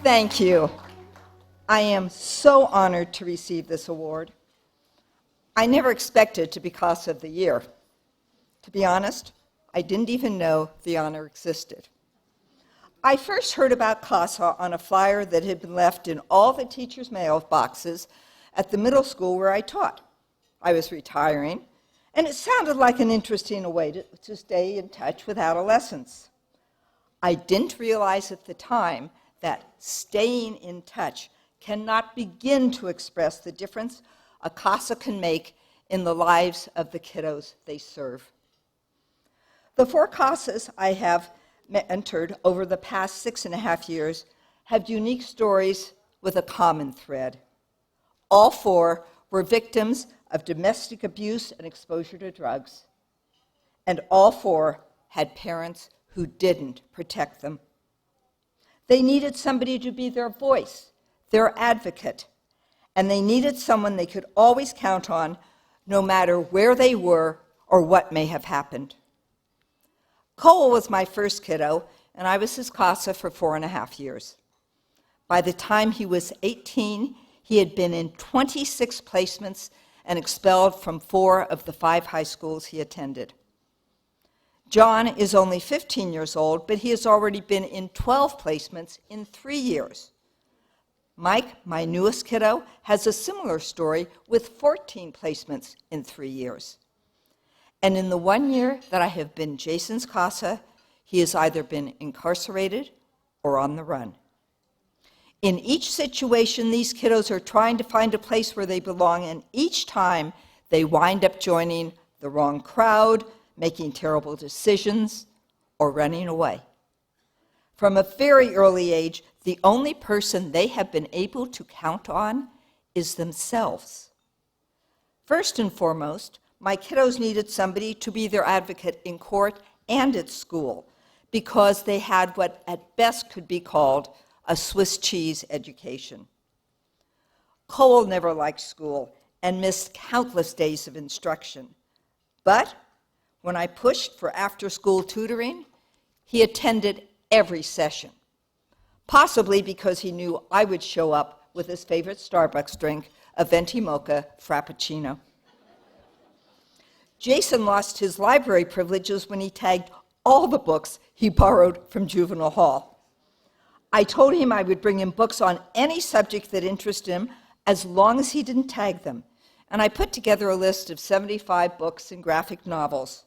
Thank you. I am so honored to receive this award. I never expected to be CASA of the Year. To be honest, I didn't even know the honor existed. I first heard about CASA on a flyer that had been left in all the teachers' mailboxes at the middle school where I taught. I was retiring, and it sounded like an interesting way to stay in touch with adolescents. I didn't realize at the time that staying in touch cannot begin to express the difference a CASA can make in the lives of the kiddos they serve. The 4 CASAs I have mentored over the past 6.5 years have unique stories with a common thread. All 4 were victims of domestic abuse and exposure to drugs, and all 4 had parents who didn't protect them. They needed somebody to be their voice, their advocate, and they needed someone they could always count on no matter where they were or what may have happened. Cole was my first kiddo, and I was his CASA for 4.5 years. By the time he was 18, he had been in 26 placements and expelled from 4 of the 5 high schools he attended. John is only 15 years old, but he has already been in 12 placements in 3 years. Mike, my newest kiddo, has a similar story with 14 placements in 3 years. And in the 1 year that I have been Jason's CASA, he has either been incarcerated or on the run. In each situation, these kiddos are trying to find a place where they belong, and each time they wind up joining the wrong crowd, making terrible decisions, or running away. From a very early age, the only person they have been able to count on is themselves. First and foremost, my kiddos needed somebody to be their advocate in court and at school because they had what at best could be called a Swiss cheese education. Cole never liked school and missed countless days of instruction. But when I pushed for after-school tutoring, he attended every session, possibly because he knew I would show up with his favorite Starbucks drink, a venti mocha frappuccino. Jason lost his library privileges when he tagged all the books he borrowed from juvenile hall. I told him I would bring him books on any subject that interested him as long as he didn't tag them, and I put together a list of 75 books and graphic novels.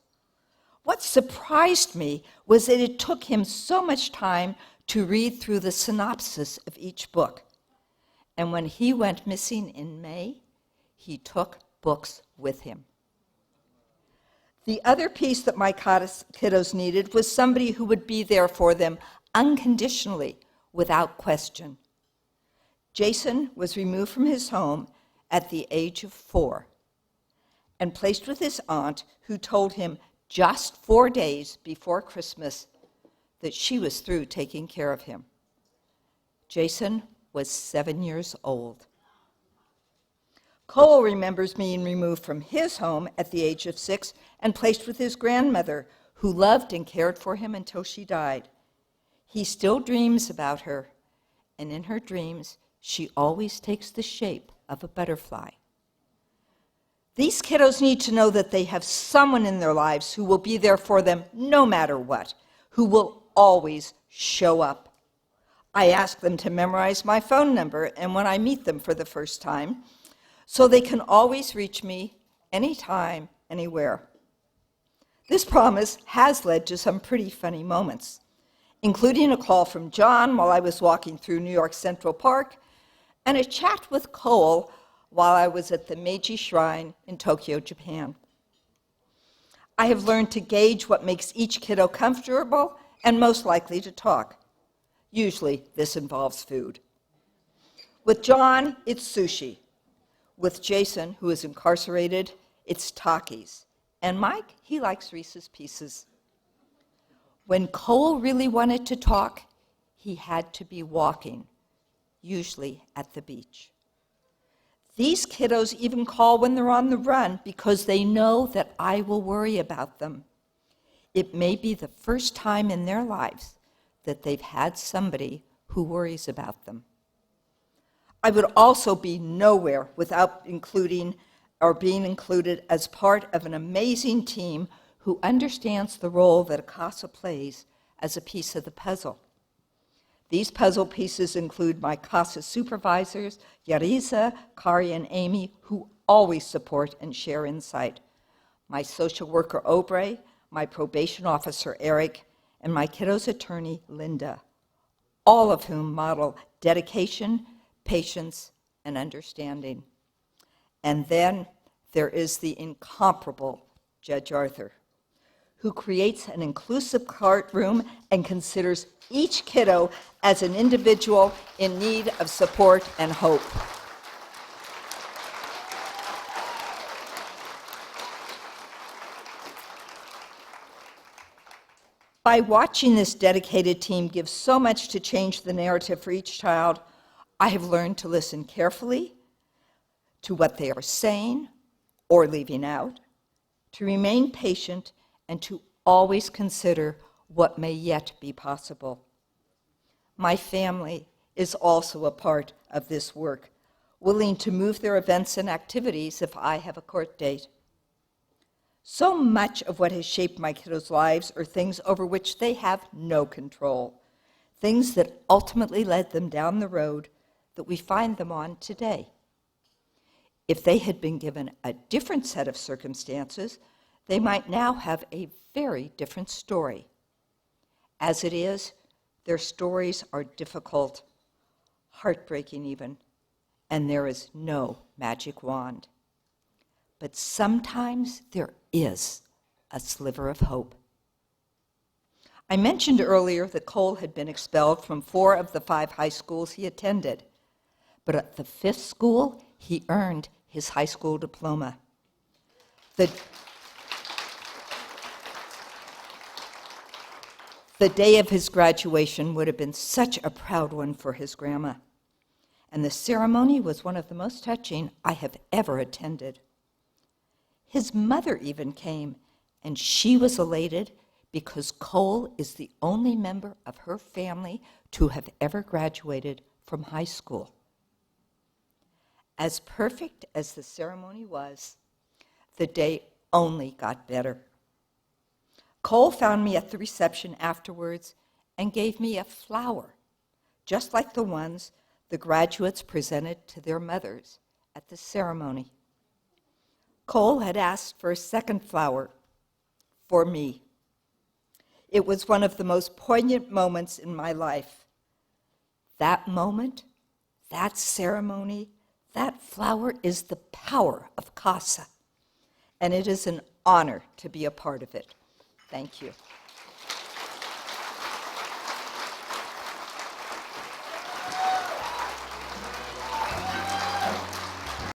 What surprised me was that it took him so much time to read through the synopsis of each book. And when he went missing in May, he took books with him. The other piece that my kiddos needed was somebody who would be there for them unconditionally, without question. Jason was removed from his home at the age of 4 and placed with his aunt, who told him just 4 days before Christmas that she was through taking care of him. Jason was 7 years old. Cole remembers being removed from his home at the age of 6 and placed with his grandmother, who loved and cared for him until she died. He still dreams about her, and in her dreams, she always takes the shape of a butterfly. These kiddos need to know that they have someone in their lives who will be there for them no matter what, who will always show up. I ask them to memorize my phone number and when I meet them for the first time, so they can always reach me anytime, anywhere. This promise has led to some pretty funny moments, including a call from John while I was walking through New York Central Park, and a chat with Cole while I was at the Meiji Shrine in Tokyo, Japan. I have learned to gauge what makes each kiddo comfortable and most likely to talk. Usually, this involves food. With John, it's sushi. With Jason, who is incarcerated, it's Takis. And Mike, he likes Reese's Pieces. When Cole really wanted to talk, he had to be walking, usually at the beach. These kiddos even call when they're on the run because they know that I will worry about them. It may be the first time in their lives that they've had somebody who worries about them. I would also be nowhere without including or being included as part of an amazing team who understands the role that a CASA plays as a piece of the puzzle. These puzzle pieces include my CASA supervisors, Yarisa, Kari, and Amy, who always support and share insight, my social worker, Obre, my probation officer, Eric, and my kiddos' attorney, Linda, all of whom model dedication, patience, and understanding. And then there is the incomparable Judge Arthur, who creates an inclusive courtroom and considers each kiddo as an individual in need of support and hope. By watching this dedicated team give so much to change the narrative for each child, I have learned to listen carefully to what they are saying or leaving out, to remain patient, and to always consider what may yet be possible. My family is also a part of this work, willing to move their events and activities if I have a court date. So much of what has shaped my kiddos' lives are things over which they have no control, things that ultimately led them down the road that we find them on today. If they had been given a different set of circumstances, they might now have a very different story. As it is, their stories are difficult, heartbreaking even, and there is no magic wand. But sometimes there is a sliver of hope. I mentioned earlier that Cole had been expelled from 4 of the 5 high schools he attended, but at the 5th school, he earned his high school diploma. The day of his graduation would have been such a proud one for his grandma, and the ceremony was one of the most touching I have ever attended. His mother even came, and she was elated because Cole is the only member of her family to have ever graduated from high school. As perfect as the ceremony was, the day only got better. Cole found me at the reception afterwards and gave me a flower, just like the ones the graduates presented to their mothers at the ceremony. Cole had asked for a second flower for me. It was one of the most poignant moments in my life. That moment, that ceremony, that flower is the power of CASA, and it is an honor to be a part of it. Thank you.